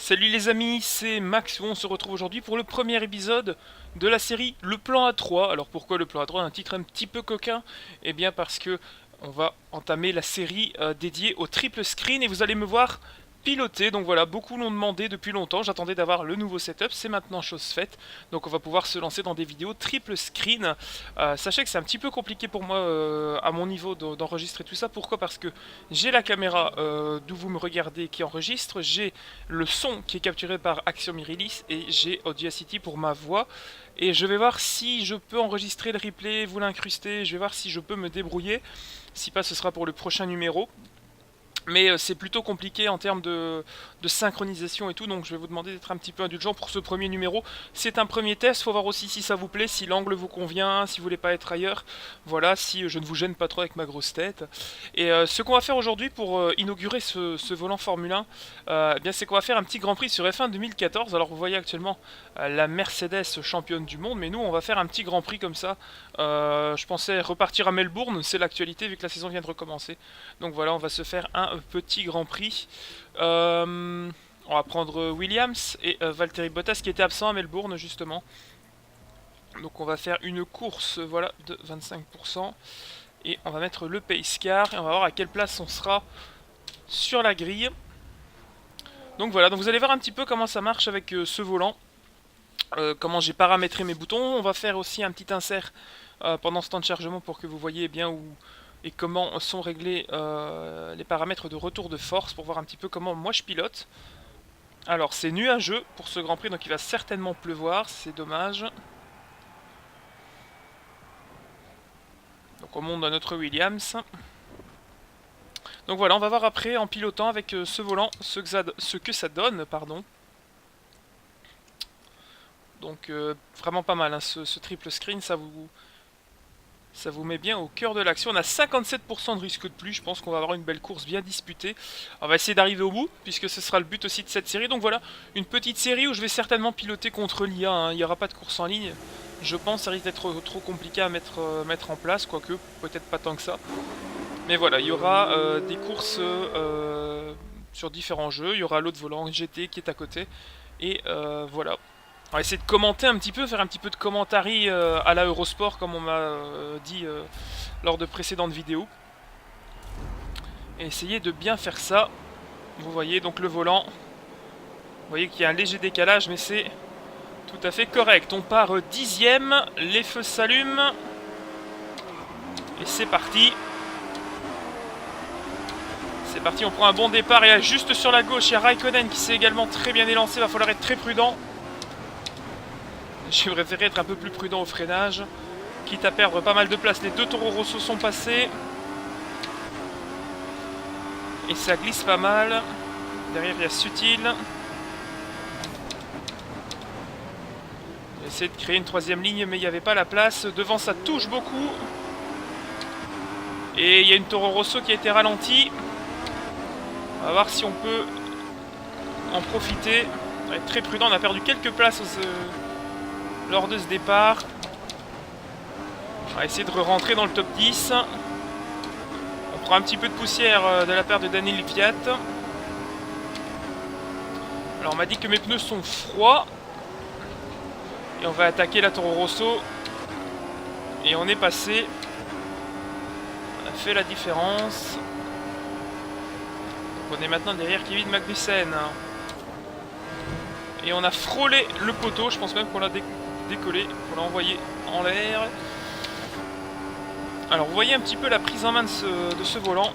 Salut les amis, c'est Max, on se retrouve aujourd'hui pour le premier épisode de la série Le Plan A3. Alors pourquoi le Plan A3? Un titre un petit peu coquin. Eh bien parce que on va entamer la série dédiée au triple screen et vous allez me voir piloter. Donc voilà, beaucoup l'ont demandé depuis longtemps, j'attendais d'avoir le nouveau setup, c'est maintenant chose faite. Donc on va pouvoir se lancer dans des vidéos triple screen. Sachez que c'est un petit peu compliqué pour moi à mon niveau d'enregistrer tout ça. Pourquoi? Parce que j'ai la caméra d'où vous me regardez qui enregistre, j'ai le son qui est capturé par Axiom Mirrorless et j'ai Audacity pour ma voix. Et je vais voir si je peux enregistrer le replay, vous l'incruster, je vais voir si je peux me débrouiller. Si pas, ce sera pour le prochain numéro. Mais c'est plutôt compliqué en termes de synchronisation et tout, donc je vais vous demander d'être un petit peu indulgent pour ce premier numéro. C'est un premier test, faut voir aussi si ça vous plaît, si l'angle vous convient, si vous voulez pas être ailleurs. Voilà, si je ne vous gêne pas trop avec ma grosse tête. Et ce qu'on va faire aujourd'hui pour inaugurer ce volant Formule 1, eh bien c'est qu'on va faire un petit Grand Prix sur F1 2014. Alors vous voyez actuellement la Mercedes championne du monde, mais nous on va faire un petit Grand Prix comme ça. Je pensais repartir à Melbourne, c'est l'actualité vu que la saison vient de recommencer. Donc voilà, on va se faire un petit Grand Prix. On va prendre Williams et Valtteri Bottas qui était absent à Melbourne justement. Donc on va faire une course voilà, de 25%. Et on va mettre le pace car et on va voir à quelle place on sera sur la grille. Donc voilà, donc vous allez voir un petit peu comment ça marche avec ce volant. Comment j'ai paramétré mes boutons. On va faire aussi un petit insert pendant ce temps de chargement pour que vous voyez bien où et comment sont réglés les paramètres de retour de force pour voir un petit peu comment moi je pilote. Alors c'est nuageux pour ce Grand Prix, donc il va certainement pleuvoir, c'est dommage. Donc on monte dans notre Williams. Donc voilà, on va voir après en pilotant avec ce volant ce que ça donne, pardon. Donc vraiment pas mal, hein, ce triple screen, ça vous met bien au cœur de l'action. On a 57% de risque de pluie, je pense qu'on va avoir une belle course bien disputée. On va essayer d'arriver au bout, puisque ce sera le but aussi de cette série. Donc voilà, une petite série où je vais certainement piloter contre l'IA, hein. Il n'y aura pas de course en ligne. Je pense que ça risque d'être trop compliqué à mettre en place, quoique peut-être pas tant que ça. Mais voilà, il y aura des courses sur différents jeux. Il y aura l'autre volant GT qui est à côté. Et voilà. On va essayer de commenter un petit peu, faire un petit peu de commentary à la Eurosport, comme on m'a dit lors de précédentes vidéos. Et essayer de bien faire ça. Vous voyez donc le volant. Vous voyez qu'il y a un léger décalage, mais c'est tout à fait correct. On part 10ème, les feux s'allument. Et c'est parti. C'est parti, on prend un bon départ. Et juste sur la gauche, il y a Raikkonen qui s'est également très bien élancé. Il va falloir être très prudent. J'ai préféré être un peu plus prudent au freinage, quitte à perdre pas mal de place. Les deux Toro Rosso sont passés. Et ça glisse pas mal. Derrière, il y a Sutil. J'ai essayé de créer une troisième ligne, mais il n'y avait pas la place. Devant, ça touche beaucoup. Et il y a une Toro Rosso qui a été ralentie. On va voir si on peut en profiter. On va être très prudent. On a perdu quelques places lors de ce départ. On va essayer de rentrer dans le top 10. On prend un petit peu de poussière de la part de Daniel Kvyat. Alors on m'a dit que mes pneus sont froids. Et on va attaquer la Toro Rosso. Et on est passé. On a fait la différence. Donc on est maintenant derrière Kevin Magnussen. Et on a frôlé le poteau. Je pense même qu'on l'a décollé, qu'on l'a envoyé en l'air. Alors vous voyez un petit peu la prise en main de ce volant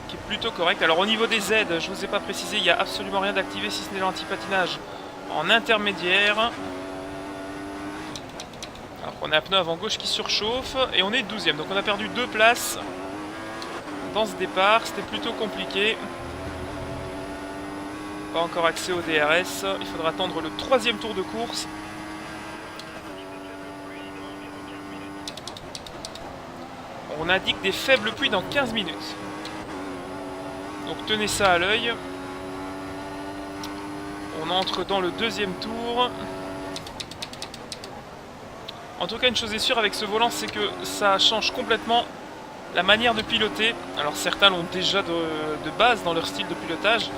qui est plutôt correct. Alors au niveau des aides, je ne vous ai pas précisé, il n'y a absolument rien d'activé si ce n'est l'anti-patinage en intermédiaire. Alors on a un pneu avant gauche qui surchauffe et on est 12ème. Donc on a perdu 2 places dans ce départ, c'était plutôt compliqué. Pas encore accès au DRS, il faudra attendre le 3ème tour de course. On indique des faibles pluies dans 15 minutes. Donc tenez ça à l'œil. On entre dans le 2ème tour. En tout cas, une chose est sûre avec ce volant, c'est que ça change complètement la manière de piloter. Alors certains l'ont déjà de base dans leur style de pilotage.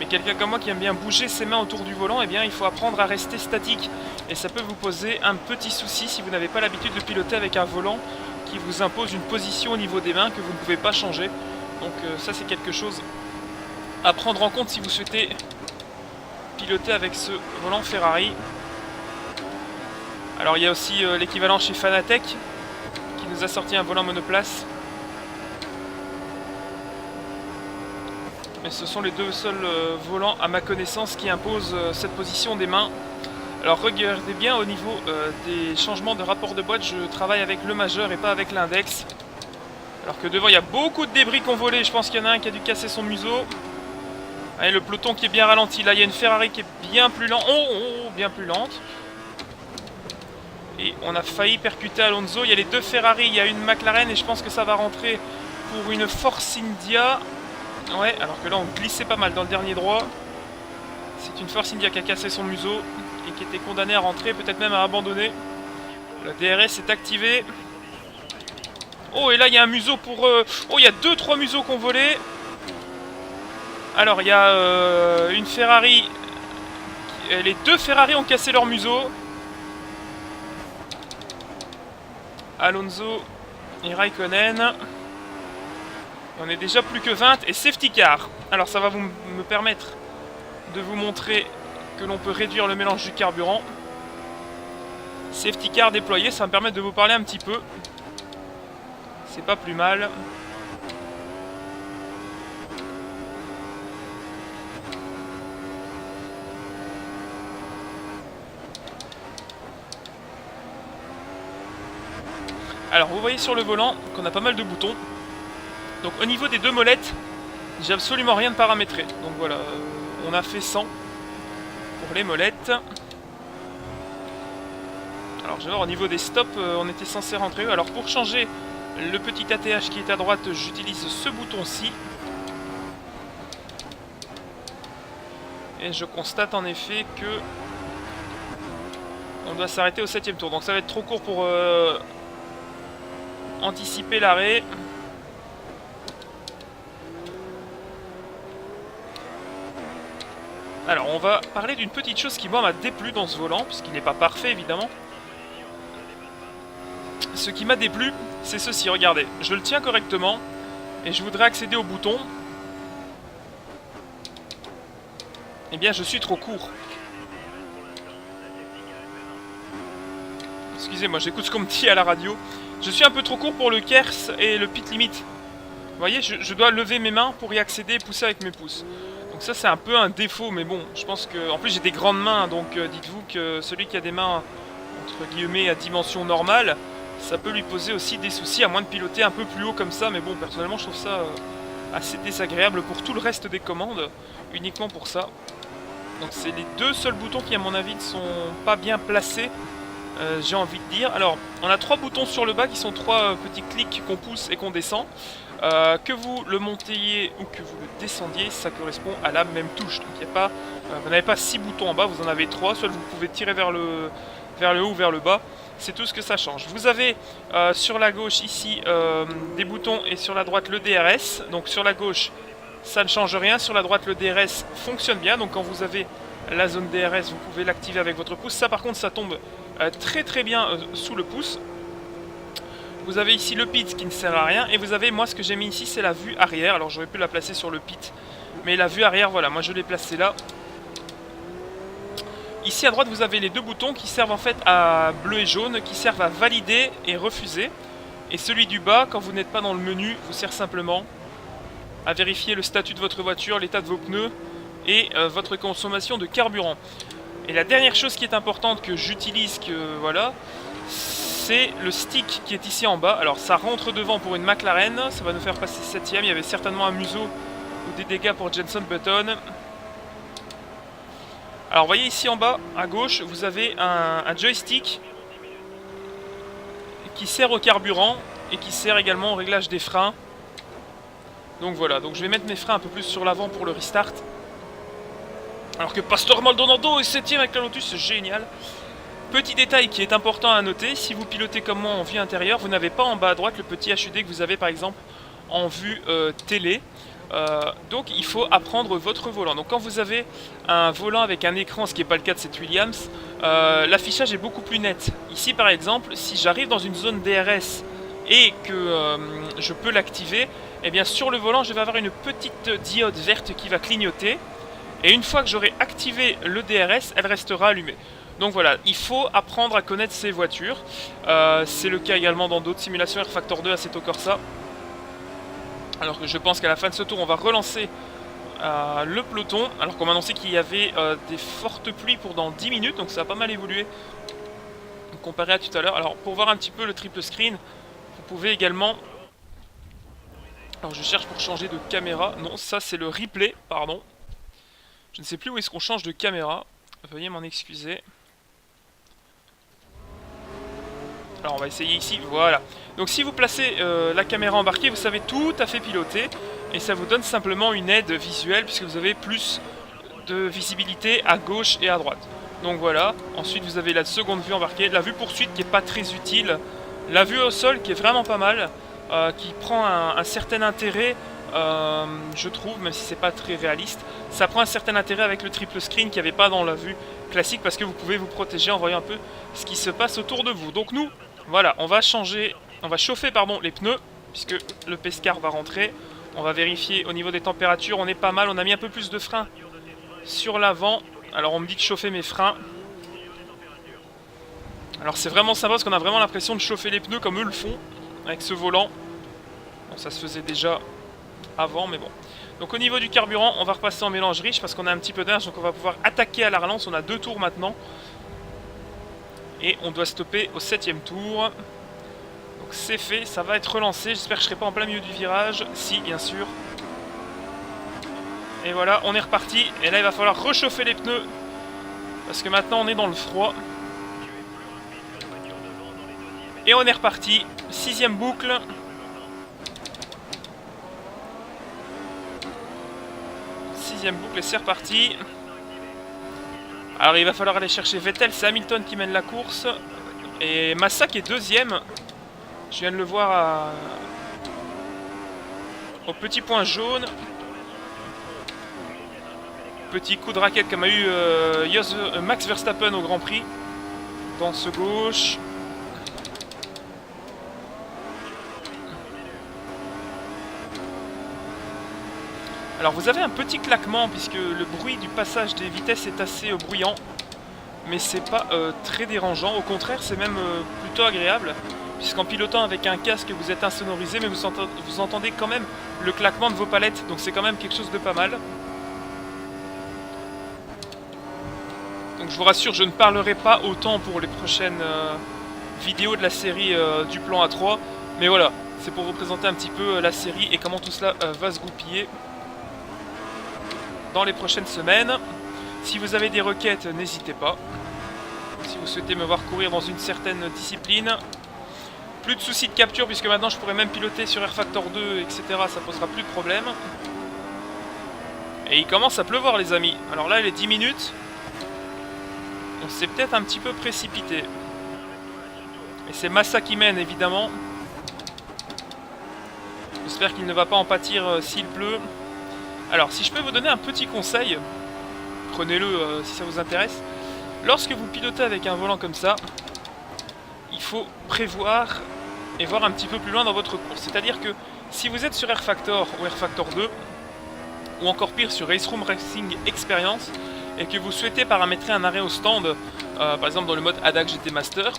Mais quelqu'un comme moi qui aime bien bouger ses mains autour du volant, eh bien il faut apprendre à rester statique. Et ça peut vous poser un petit souci si vous n'avez pas l'habitude de piloter avec un volant qui vous impose une position au niveau des mains que vous ne pouvez pas changer. Donc ça c'est quelque chose à prendre en compte si vous souhaitez piloter avec ce volant Ferrari. Alors il y a aussi l'équivalent chez Fanatec qui nous a sorti un volant monoplace. Mais ce sont les deux seuls volants à ma connaissance qui imposent cette position des mains. Alors regardez bien au niveau des changements de rapport de boîte, je travaille avec le majeur et pas avec l'index. Alors que devant il y a beaucoup de débris qui ont volé, je pense qu'il y en a un qui a dû casser son museau. Allez, le peloton qui est bien ralenti, là il y a une Ferrari qui est bien plus lente, bien plus lente. Et on a failli percuter Alonso, il y a les deux Ferrari, il y a une McLaren et je pense que ça va rentrer pour une Force India. Ouais, alors que là on glissait pas mal dans le dernier droit. C'est une Force India qui a cassé son museau et qui était condamnée à rentrer, peut-être même à abandonner. Le DRS est activé. Oh, et là il y a un museau pour... Oh, il y a 2-3 museaux qui ont volé. Alors il y a une Ferrari. Les deux Ferrari ont cassé leur museau. Alonso et Raikkonen. On est déjà plus que 20 et safety car. Alors ça va me permettre de vous montrer que l'on peut réduire le mélange du carburant. Safety car déployé, ça va me permettre de vous parler un petit peu. C'est pas plus mal. Alors vous voyez sur le volant qu'on a pas mal de boutons. Donc au niveau des deux molettes, j'ai absolument rien de paramétré. Donc voilà, on a fait 100 pour les molettes. Alors je vais voir au niveau des stops, on était censé rentrer. Alors pour changer le petit ATH qui est à droite, j'utilise ce bouton-ci. Et je constate en effet que on doit s'arrêter au 7ème tour. Donc ça va être trop court pour anticiper l'arrêt. Alors on va parler d'une petite chose qui moi m'a déplu dans ce volant, puisqu'il n'est pas parfait évidemment. Ce qui m'a déplu, c'est ceci, regardez. Je le tiens correctement et je voudrais accéder au bouton. Eh bien je suis trop court. Excusez-moi, j'écoute ce qu'on me dit à la radio. Je suis un peu trop court pour le KERS et le pit limit. Vous voyez, je dois lever mes mains pour y accéder et pousser avec mes pouces. Donc ça c'est un peu un défaut, mais bon, je pense que... En plus j'ai des grandes mains, donc dites-vous que celui qui a des mains, entre guillemets, à dimension normale, ça peut lui poser aussi des soucis, à moins de piloter un peu plus haut comme ça, mais bon, personnellement je trouve ça assez désagréable pour tout le reste des commandes, uniquement pour ça. Donc c'est les deux seuls boutons qui à mon avis ne sont pas bien placés, j'ai envie de dire. Alors, on a 3 boutons sur le bas qui sont 3 petits clics qu'on pousse et qu'on descend. Que vous le montiez ou que vous le descendiez, ça correspond à la même touche. Donc il y a pas, vous n'avez pas 6 boutons en bas, vous en avez 3. Soit vous pouvez tirer vers le haut ou vers le bas. C'est tout ce que ça change. Vous avez sur la gauche ici des boutons et sur la droite le DRS. Donc sur la gauche, ça ne change rien. Sur la droite, le DRS fonctionne bien. Donc quand vous avez la zone DRS, vous pouvez l'activer avec votre pouce. Ça par contre, ça tombe très très bien sous le pouce. Vous avez ici le pit qui ne sert à rien. Et vous avez, moi ce que j'ai mis ici, c'est la vue arrière. Alors j'aurais pu la placer sur le pit. Mais la vue arrière, voilà, moi je l'ai placée là. Ici à droite, vous avez les 2 boutons qui servent en fait à bleu et jaune, qui servent à valider et refuser. Et celui du bas, quand vous n'êtes pas dans le menu, vous sert simplement à vérifier le statut de votre voiture, l'état de vos pneus et votre consommation de carburant. Et la dernière chose qui est importante que j'utilise, voilà, c'est le stick qui est ici en bas. Alors ça rentre devant pour une McLaren, ça va nous faire passer 7ème. Il y avait certainement un museau ou des dégâts pour Jenson Button. Alors vous voyez ici en bas, à gauche, vous avez un joystick qui sert au carburant et qui sert également au réglage des freins. Donc voilà, donc je vais mettre mes freins un peu plus sur l'avant pour le restart. Alors que Pastor Maldonado est 7ème avec la Lotus, c'est génial. Petit détail qui est important à noter, si vous pilotez comme moi en vue intérieure, vous n'avez pas en bas à droite le petit HUD que vous avez par exemple en vue télé. Donc il faut apprendre votre volant. Donc quand vous avez un volant avec un écran, ce qui n'est pas le cas de cette Williams, l'affichage est beaucoup plus net. Ici par exemple, si j'arrive dans une zone DRS et que je peux l'activer, eh bien sur le volant je vais avoir une petite diode verte qui va clignoter. Et une fois que j'aurai activé le DRS, elle restera allumée. Donc voilà, il faut apprendre à connaître ces voitures. C'est le cas également dans d'autres simulations R-Factor 2 Assetto Corsa. Alors que je pense qu'à la fin de ce tour, on va relancer le peloton. Alors qu'on m'a annoncé qu'il y avait des fortes pluies pour dans 10 minutes, donc ça a pas mal évolué comparé à tout à l'heure. Alors pour voir un petit peu le triple screen, vous pouvez également... Alors je cherche pour changer de caméra. Non, ça c'est le replay, pardon. Je ne sais plus où est-ce qu'on change de caméra. Veuillez m'en excuser. Alors on va essayer ici, voilà. Donc si vous placez la caméra embarquée, vous savez tout à fait piloter. Et ça vous donne simplement une aide visuelle, puisque vous avez plus de visibilité à gauche et à droite. Donc voilà, ensuite vous avez la seconde vue embarquée, la vue poursuite qui n'est pas très utile. La vue au sol qui est vraiment pas mal, qui prend un certain intérêt, je trouve, même si c'est pas très réaliste. Ça prend un certain intérêt avec le triple screen qu'il n'y avait pas dans la vue classique, parce que vous pouvez vous protéger en voyant un peu ce qui se passe autour de vous. Donc nous, voilà, on va chauffer les pneus, puisque le Pescar va rentrer. On va vérifier au niveau des températures, on est pas mal, on a mis un peu plus de frein sur l'avant. Alors on me dit de chauffer mes freins. Alors c'est vraiment sympa parce qu'on a vraiment l'impression de chauffer les pneus comme eux le font avec ce volant. Bon, ça se faisait déjà avant, mais bon. Donc au niveau du carburant, on va repasser en mélange riche parce qu'on a un petit peu d'air, donc on va pouvoir attaquer à la relance. On a 2 tours maintenant. Et on doit stopper au 7ème tour. Donc c'est fait, ça va être relancé. J'espère que je ne serai pas en plein milieu du virage. Si, bien sûr. Et voilà, on est reparti. Et là, il va falloir réchauffer les pneus. Parce que maintenant, on est dans le froid. Et on est reparti. 6ème boucle. Boucle et c'est reparti. Alors il va falloir aller chercher Vettel, c'est Hamilton qui mène la course et Massa qui est 2ème. Je viens de le voir au petit point jaune. Petit coup de raquette comme a eu Max Verstappen au Grand Prix. Dans ce gauche. Alors vous avez un petit claquement puisque le bruit du passage des vitesses est assez bruyant. Mais c'est pas très dérangeant, au contraire c'est même plutôt agréable. Puisqu'en pilotant avec un casque vous êtes insonorisé mais vous entendez quand même le claquement de vos palettes. Donc c'est quand même quelque chose de pas mal. Donc je vous rassure, je ne parlerai pas autant pour les prochaines vidéos de la série du plan A3. Mais voilà, c'est pour vous présenter un petit peu la série et comment tout cela va se goupiller dans les prochaines semaines. Si vous avez des requêtes, n'hésitez pas. Si vous souhaitez me voir courir dans une certaine discipline. Plus de soucis de capture puisque maintenant je pourrais même piloter sur R-Factor 2, etc. Ça posera plus de problème. Et il commence à pleuvoir les amis. Alors là il est 10 minutes. On s'est peut-être un petit peu précipité. Et c'est Massa qui mène évidemment. J'espère qu'il ne va pas en pâtir s'il pleut. Alors, si je peux vous donner un petit conseil, prenez-le si ça vous intéresse. Lorsque vous pilotez avec un volant comme ça, il faut prévoir et voir un petit peu plus loin dans votre course. C'est-à-dire que si vous êtes sur R-Factor ou R-Factor 2, ou encore pire sur Race Room Racing Experience, et que vous souhaitez paramétrer un arrêt au stand, par exemple dans le mode ADAC GT Master,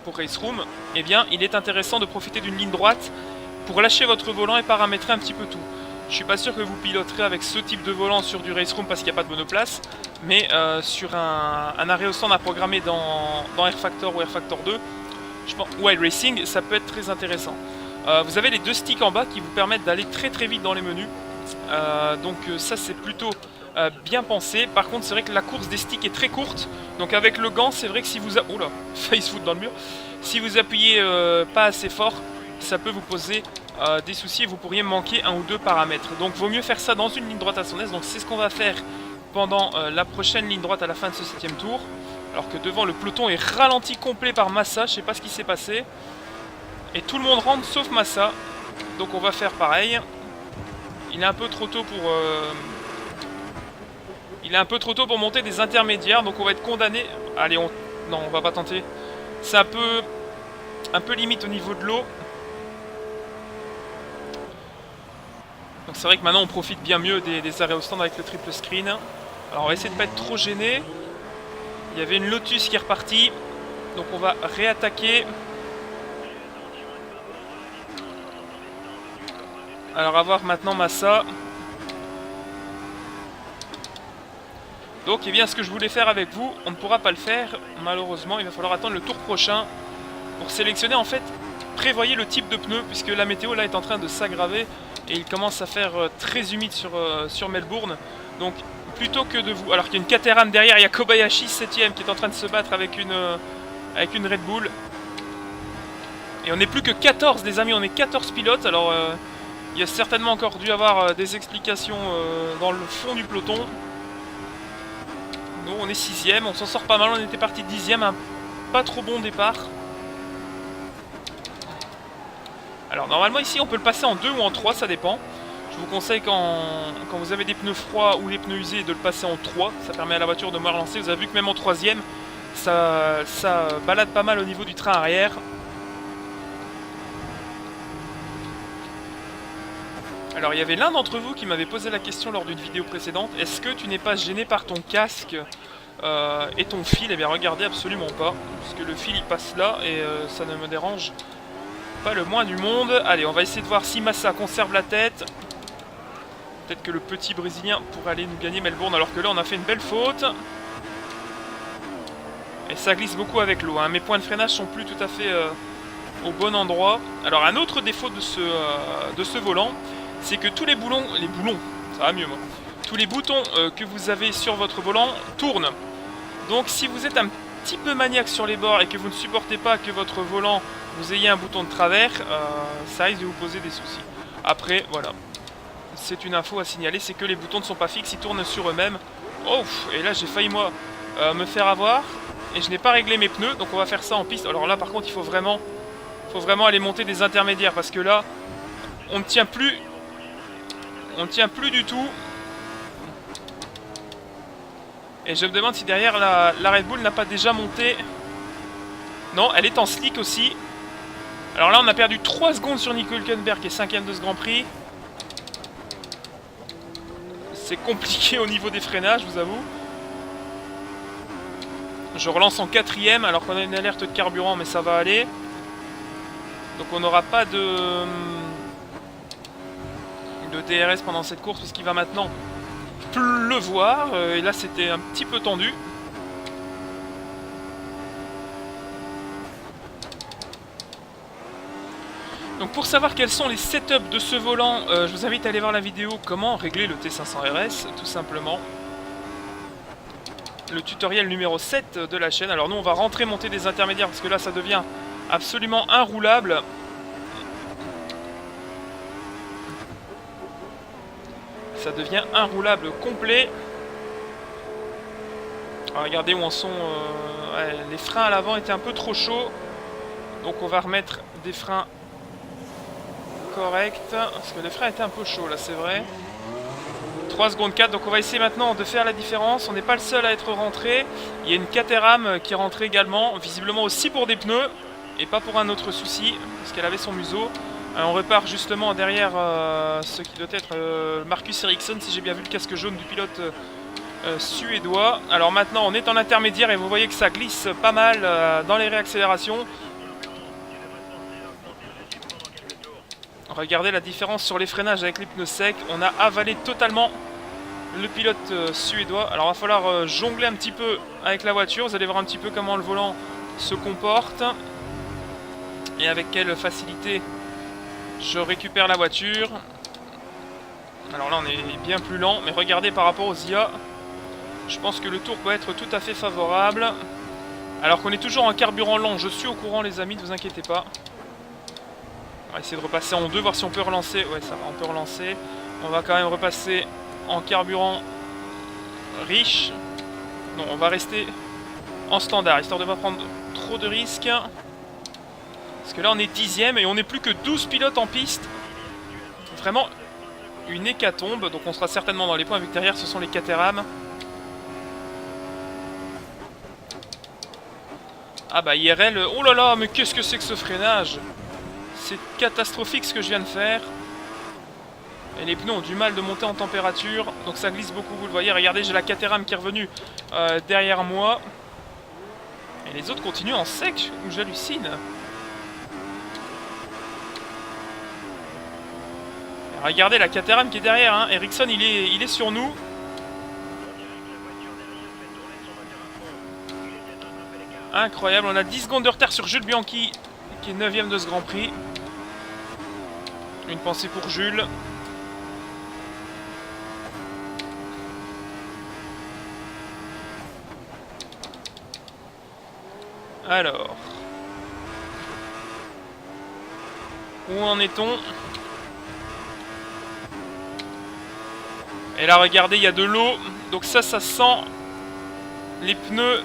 pour Race Room, eh bien, il est intéressant de profiter d'une ligne droite pour lâcher votre volant et paramétrer un petit peu tout. Je suis pas sûr que vous piloterez avec ce type de volant sur du Race Room parce qu'il n'y a pas de monoplace, mais sur un arrêt au stand à programmer dans R-Factor ou R-Factor 2, je pense, ou iRacing, ça peut être très intéressant. Vous avez les 2 sticks en bas qui vous permettent d'aller très très vite dans les menus, donc ça c'est plutôt bien pensé. Par contre c'est vrai que la course des sticks est très courte, donc avec le gant c'est vrai que si vous... Oula, failli se foutre dans le mur. Si vous appuyez pas assez fort, ça peut vous poser des soucis et vous pourriez manquer 1 ou 2 paramètres. Donc vaut mieux faire ça dans une ligne droite à son aise. Donc c'est ce qu'on va faire pendant la prochaine ligne droite à la fin de ce 7ème tour. Alors que devant le peloton est ralenti complet par Massa, je sais pas ce qui s'est passé. Et tout le monde rentre sauf Massa. Donc on va faire pareil. il est un peu trop tôt pour... il est un peu trop tôt pour monter des intermédiaires, donc on va être condamné. Allez, non, on va pas tenter. C'est un peu limite au niveau de l'eau. Donc c'est vrai que maintenant on profite bien mieux des arrêts au stand avec le triple screen. Alors on va essayer de pas être trop gêné. Il y avait une Lotus qui est repartie. Donc on va réattaquer. Alors à voir maintenant Massa. Donc eh bien ce que je voulais faire avec vous, on ne pourra pas le faire. Malheureusement, il va falloir attendre le tour prochain pour sélectionner. En fait, prévoyez le type de pneu puisque la météo là est en train de s'aggraver. Et il commence à faire très humide sur Melbourne. Donc plutôt que de vous... Alors qu'il y a une Caterham derrière, il y a Kobayashi 7ème qui est en train de se battre avec une Red Bull. Et on n'est plus que 14 les amis, on est 14 pilotes. Alors il y a certainement encore dû avoir des explications dans le fond du peloton. Nous on est 6ème, on s'en sort pas mal, on était parti 10ème, un pas trop bon départ. Alors normalement ici on peut le passer en 2 ou en 3, ça dépend. Je vous conseille quand vous avez des pneus froids ou les pneus usés de le passer en 3. Ça permet à la voiture de moins relancer. Vous avez vu que même en 3ème, ça balade pas mal au niveau du train arrière. Alors il y avait l'un d'entre vous qui m'avait posé la question lors d'une vidéo précédente. Est-ce que tu n'es pas gêné par ton casque et ton fil? Eh bien regardez, absolument pas. Parce que le fil il passe là et ça ne me dérange pas le moins du monde. Allez, on va essayer de voir si Massa conserve la tête. Peut-être que le petit Brésilien pourrait aller nous gagner Melbourne, alors que là on a fait une belle faute. Et ça glisse beaucoup avec l'eau, hein. Mes points de freinage sont plus tout à fait au bon endroit. Alors un autre défaut de ce volant, c'est que tous les boulons, ça va mieux moi, tous les boutons que vous avez sur votre volant tournent. Donc si vous êtes un petit peu maniaque sur les bords et que vous ne supportez pas que votre volant vous ayez un bouton de travers, ça risque de vous poser des soucis. Après, voilà, c'est une info à signaler, c'est que les boutons ne sont pas fixes, ils tournent sur eux-mêmes. Oh, et là j'ai failli moi me faire avoir, et je n'ai pas réglé mes pneus, donc on va faire ça en piste. Alors là par contre il faut vraiment aller monter des intermédiaires, parce que là, on ne tient plus du tout. Et je me demande si derrière la Red Bull n'a pas déjà monté. Non, elle est en slick aussi. Alors là on a perdu 3 secondes sur Nico Hülkenberg qui est 5ème de ce Grand Prix. C'est compliqué au niveau des freinages, je vous avoue. Je relance en 4ème alors qu'on a une alerte de carburant, mais ça va aller. Donc on n'aura pas de DRS pendant cette course puisqu'il va maintenant pleuvoir. Et là c'était un petit peu tendu. Donc pour savoir quels sont les setups de ce volant, je vous invite à aller voir la vidéo comment régler le T500 RS, tout simplement. Le tutoriel numéro 7 de la chaîne. Alors nous on va rentrer monter des intermédiaires parce que là ça devient absolument inroulable. Ça devient inroulable complet. Alors, regardez où en sont... ouais, les freins à l'avant étaient un peu trop chauds. Donc on va remettre des freins corrects. Parce que les freins étaient un peu chauds là, c'est vrai. 3 secondes 4, donc on va essayer maintenant de faire la différence. On n'est pas le seul à être rentré. Il y a une Caterham qui est rentrée également, visiblement aussi pour des pneus et pas pour un autre souci, parce qu'elle avait son museau. On repart justement derrière ce qui doit être Marcus Ericsson, si j'ai bien vu le casque jaune du pilote suédois. Alors maintenant on est en intermédiaire et vous voyez que ça glisse pas mal dans les réaccélérations. Regardez la différence sur les freinages avec les pneus secs. On a avalé totalement le pilote suédois. Alors il va falloir jongler un petit peu avec la voiture. Vous allez voir un petit peu comment le volant se comporte. Et avec quelle facilité je récupère la voiture. Alors là on est bien plus lent. Mais regardez par rapport aux IA, je pense que le tour peut être tout à fait favorable. Alors qu'on est toujours en carburant lent. Je suis au courant les amis, ne vous inquiétez pas. On va essayer de repasser en 2, voir si on peut relancer. Ouais, ça va, on peut relancer. On va quand même repasser en carburant riche. Non, on va rester en standard, histoire de ne pas prendre trop de risques. Parce que là, on est 10ème et on n'est plus que 12 pilotes en piste. Vraiment une hécatombe. Donc on sera certainement dans les points, vu que derrière ce sont les Caterham. Ah bah IRL, oh là là, mais qu'est-ce que c'est que ce freinage? C'est catastrophique ce que je viens de faire. Et les pneus ont du mal de monter en température, donc ça glisse beaucoup, vous le voyez. Regardez, j'ai la Caterham qui est revenue derrière moi. Et les autres continuent en sec, où j'hallucine. Regardez la Caterham qui est derrière, hein. Ericsson il est sur nous. Incroyable, on a 10 secondes de retard sur Jules Bianchi, qui est 9ème de ce Grand Prix. Une pensée pour Jules. Alors. Où en est-on? Et là, regardez, il y a de l'eau. Donc ça sent les pneus.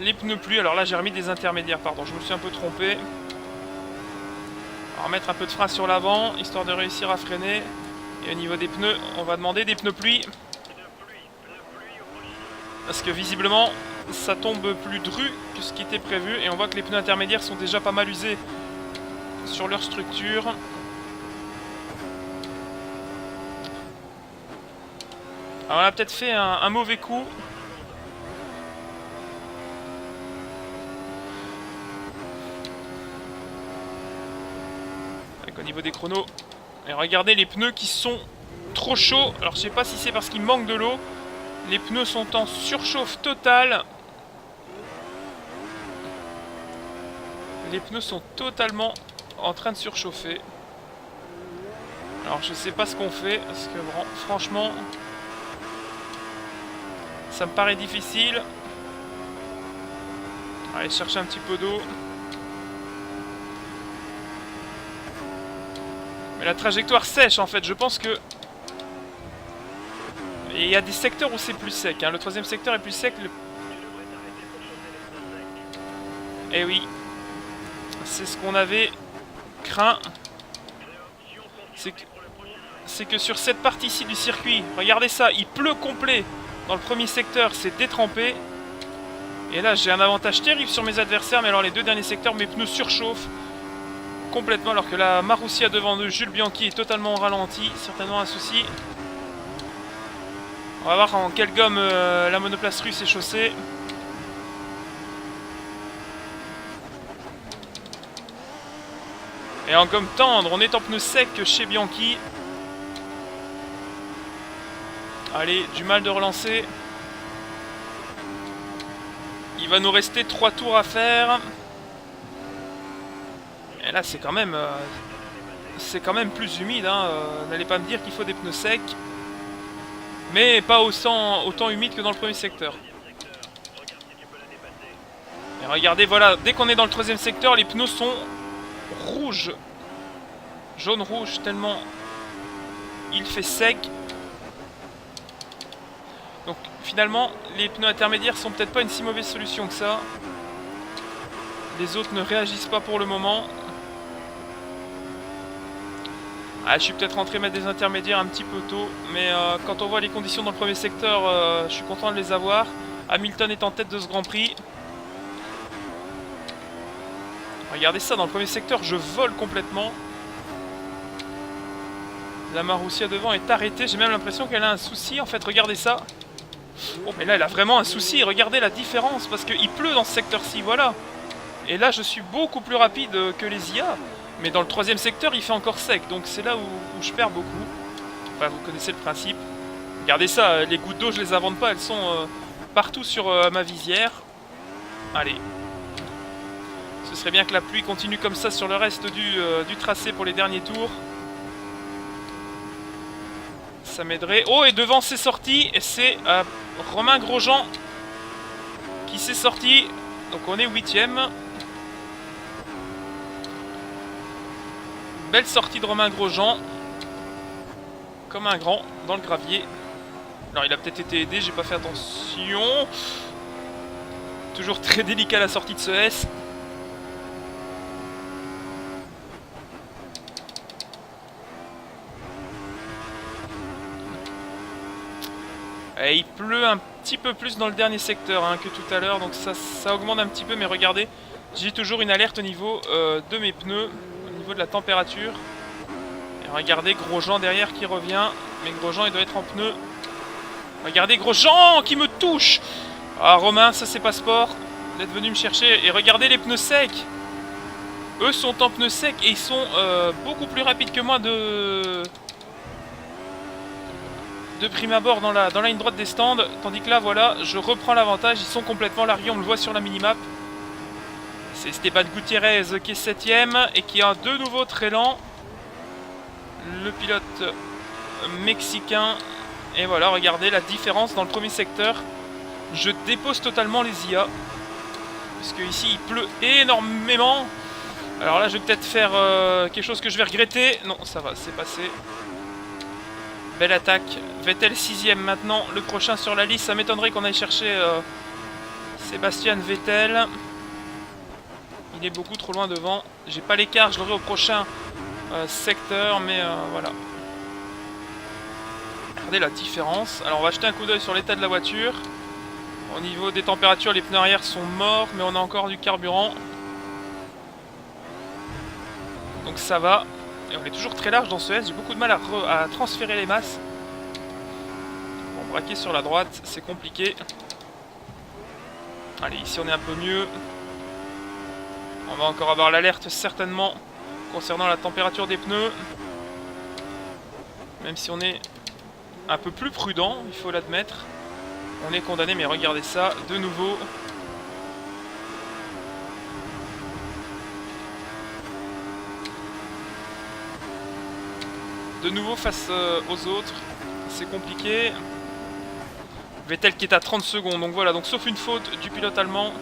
Les pneus pluie. Alors là, j'ai remis des intermédiaires, pardon. Je me suis un peu trompé. On va remettre un peu de frein sur l'avant, histoire de réussir à freiner. Et au niveau des pneus, on va demander des pneus pluie. Parce que visiblement, ça tombe plus dru que ce qui était prévu. Et on voit que les pneus intermédiaires sont déjà pas mal usés sur leur structure. Alors on a peut-être fait un mauvais coup. Avec au niveau des chronos. Et regardez les pneus qui sont trop chauds. Alors je sais pas si c'est parce qu'il manque de l'eau. Les pneus sont en surchauffe totale. Les pneus sont totalement en train de surchauffer. Alors je sais pas ce qu'on fait. Parce que franchement... ça me paraît difficile. Allez chercher un petit peu d'eau. Mais la trajectoire sèche en fait, je pense que... Et il y a des secteurs où c'est plus sec, hein. Le troisième secteur est plus sec. Eh oui. C'est ce qu'on avait craint. C'est que sur cette partie-ci du circuit, regardez ça, il pleut complet. Dans le premier secteur, c'est détrempé. Et là, j'ai un avantage terrible sur mes adversaires. Mais alors, les deux derniers secteurs, mes pneus surchauffent complètement. Alors que la Marussia devant de Jules Bianchi est totalement ralenti. Certainement un souci. On va voir en quelle gomme la monoplace russe est chaussée. Et en gomme tendre, on est en pneu sec chez Bianchi. Allez, du mal de relancer. Il va nous rester 3 tours à faire. Et là, c'est quand même plus humide. Hein. N'allez pas me dire qu'il faut des pneus secs. Mais pas autant humide que dans le premier secteur. Et regardez, voilà, dès qu'on est dans le troisième secteur, les pneus sont rouges. Jaune-rouge, tellement il fait sec. Donc finalement, les pneus intermédiaires sont peut-être pas une si mauvaise solution que ça. Les autres ne réagissent pas pour le moment. Ah, je suis peut-être rentré mettre des intermédiaires un petit peu tôt. Mais quand on voit les conditions dans le premier secteur, je suis content de les avoir. Hamilton est en tête de ce Grand Prix. Regardez ça, dans le premier secteur, je vole complètement. La Marussia devant est arrêtée. J'ai même l'impression qu'elle a un souci. En fait, regardez ça. Oh, mais là, elle a vraiment un souci. Regardez la différence. Parce qu'il pleut dans ce secteur-ci, voilà. Et là, je suis beaucoup plus rapide que les IA. Mais dans le troisième secteur, il fait encore sec. Donc c'est là où je perds beaucoup. Enfin, vous connaissez le principe. Regardez ça. Les gouttes d'eau, je les invente pas. Elles sont partout sur ma visière. Allez. Ce serait bien que la pluie continue comme ça sur le reste du tracé pour les derniers tours. Ça m'aiderait. Oh, et devant c'est sorti. Et c'est Romain Grosjean qui s'est sorti. Donc on est 8ème. Belle sortie de Romain Grosjean. Comme un grand dans le gravier. Alors il a peut-être été aidé, j'ai pas fait attention. Toujours très délicat la sortie de ce S. Et il pleut un petit peu plus dans le dernier secteur hein, que tout à l'heure, donc ça augmente un petit peu, mais regardez, j'ai toujours une alerte au niveau de mes pneus, au niveau de la température. Et regardez Grosjean derrière qui revient, mais Grosjean il doit être en pneus. Regardez Grosjean qui me touche. Ah Romain, ça c'est pas sport d'être venu me chercher. Et regardez les pneus secs. Eux sont en pneus secs et ils sont beaucoup plus rapides que moi de prime abord dans la ligne droite des stands. Tandis que là, voilà, je reprends l'avantage. Ils sont complètement largués, on le voit sur la minimap. C'est Esteban Gutiérrez qui est 7ème et qui est de nouveau très lent. Le pilote mexicain. Et voilà, regardez la différence dans le premier secteur. Je dépose totalement les IA. Parce que ici, il pleut énormément. Alors là, je vais peut-être faire quelque chose que je vais regretter. Non, ça va, c'est passé. Belle attaque. Vettel 6ème maintenant. Le prochain sur la liste. Ça m'étonnerait qu'on aille chercher Sébastien Vettel. Il est beaucoup trop loin devant. J'ai pas l'écart, je l'aurai au prochain secteur. Mais voilà. Regardez la différence. Alors on va jeter un coup d'œil sur l'état de la voiture. Au niveau des températures, les pneus arrière sont morts. Mais on a encore du carburant. Donc ça va. Et on est toujours très large dans ce S. J'ai beaucoup de mal à transférer les masses. Bon, braquer sur la droite, c'est compliqué. Allez, ici on est un peu mieux. On va encore avoir l'alerte certainement concernant la température des pneus. Même si on est un peu plus prudent, il faut l'admettre. On est condamné, mais regardez ça, de nouveau. De nouveau face aux autres, c'est compliqué. Vettel qui est à 30 secondes, donc voilà, donc sauf une faute du pilote allemand,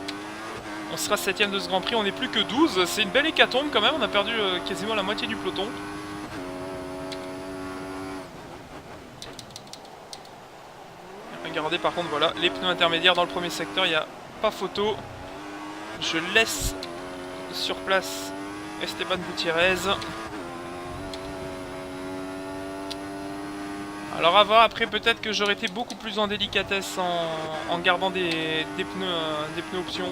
on sera 7ème de ce Grand Prix, on n'est plus que 12, c'est une belle hécatombe quand même, on a perdu quasiment la moitié du peloton. Regardez par contre, voilà, les pneus intermédiaires dans le premier secteur, il n'y a pas photo. Je laisse sur place Esteban Gutiérrez. Alors à voir, après peut-être que j'aurais été beaucoup plus en délicatesse en gardant des pneus options.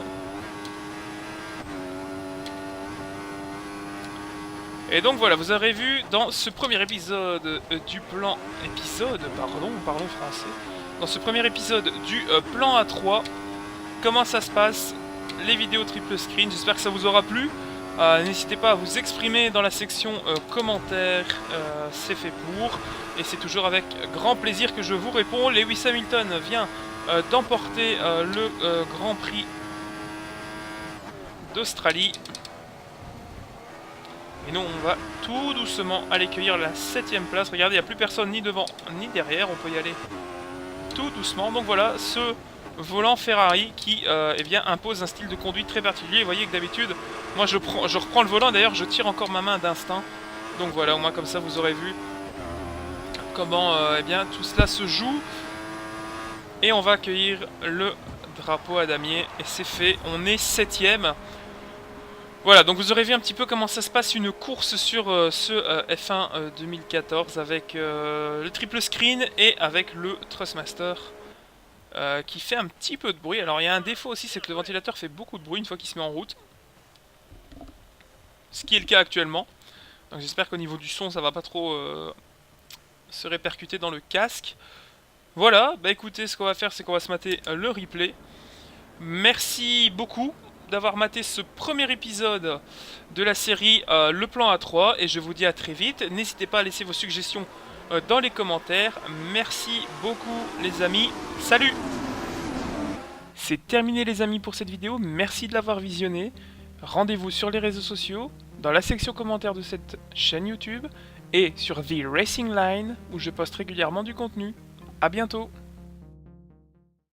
Et donc voilà, vous aurez vu dans ce premier épisode du plan... parlons français. Dans ce premier épisode du plan A3, comment ça se passe, les vidéos triple screen, j'espère que ça vous aura plu. N'hésitez pas à vous exprimer dans la section commentaires, c'est fait pour. Et c'est toujours avec grand plaisir que je vous réponds. Lewis Hamilton vient d'emporter le Grand Prix d'Australie. Et nous, on va tout doucement aller cueillir la 7ème place. Regardez, il n'y a plus personne ni devant ni derrière. On peut y aller tout doucement. Donc voilà, ce volant Ferrari qui eh bien, impose un style de conduite très particulier. Vous voyez que d'habitude, moi je reprends le volant. D'ailleurs, je tire encore ma main d'instinct. Donc voilà, au moins comme ça, vous aurez vu comment eh bien, tout cela se joue. Et on va accueillir le drapeau à damier. Et c'est fait, on est 7ème. Voilà, donc vous aurez vu un petit peu comment ça se passe, une course sur ce F1 2014 avec le triple screen et avec le Thrustmaster qui fait un petit peu de bruit. Alors il y a un défaut aussi, c'est que le ventilateur fait beaucoup de bruit une fois qu'il se met en route. Ce qui est le cas actuellement. Donc j'espère qu'au niveau du son, ça va pas trop se répercuter dans le casque. Voilà, bah écoutez, ce qu'on va faire, c'est qu'on va se mater le replay. Merci beaucoup d'avoir maté ce premier épisode de la série Le Plan A3 et je vous dis à très vite. N'hésitez pas à laisser vos suggestions dans les commentaires. Merci beaucoup les amis. Salut! C'est terminé les amis pour cette vidéo. Merci de l'avoir visionnée. Rendez-vous sur les réseaux sociaux, dans la section commentaires de cette chaîne YouTube et sur The Racing Line où je poste régulièrement du contenu. A bientôt!